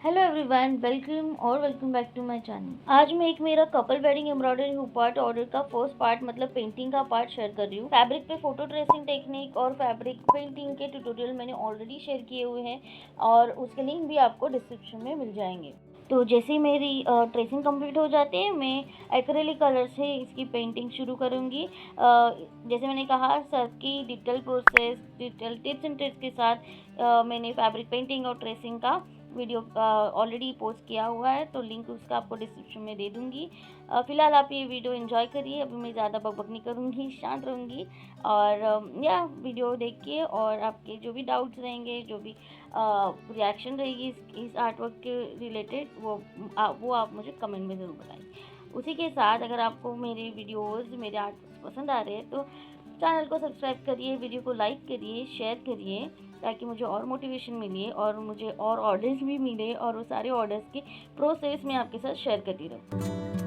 Hello everyone, welcome back to my channel. आज मैं एक मेरा couple wedding embroidery hook part order का फर्स्ट पार्ट मतलब पेंटिंग का पार्ट शेयर कर रही हूँ। फैब्रिक पे फोटो ट्रेसिंग टेक्निक और फैब्रिक पेंटिंग के ट्यूटोरियल मैंने ऑलरेडी शेयर किए हुए हैं और उसके लिंक भी आपको डिस्क्रिप्शन में मिल जाएंगे। तो जैसे मेरी ट्रेसिंग कंप्लीट हो जाती है, मैं एक्रेलिक कलर से इसकी पेंटिंग शुरू करूँगी। जैसे मैंने कहा, सबकी detail process, detail tips and tricks के साथ मैंने फैब्रिक पेंटिंग और ट्रेसिंग का वीडियो ऑलरेडी पोस्ट किया हुआ है, तो लिंक उसका आपको डिस्क्रिप्शन में दे दूँगी। फ़िलहाल आप ये वीडियो एंजॉय करिए। अभी मैं ज़्यादा बकबक नहीं करूँगी, शांत रहूँगी और या वीडियो देखिए और आपके जो भी डाउट्स रहेंगे, जो भी रिएक्शन रहेगी इस आर्ट वर्क के रिलेटेड, वो आप मुझे कमेंट में ज़रूर बताइए। उसी के साथ अगर आपको मेरे वीडियोज़, मेरे आर्ट पसंद आ रहे हैं तो चैनल को सब्सक्राइब करिए, वीडियो को लाइक करिए, शेयर करिए, ताकि मुझे और मोटिवेशन मिले और मुझे और ऑर्डर्स भी मिले और वो सारे ऑर्डर्स की प्रोसेस मैं आपके साथ शेयर करती रहूँ।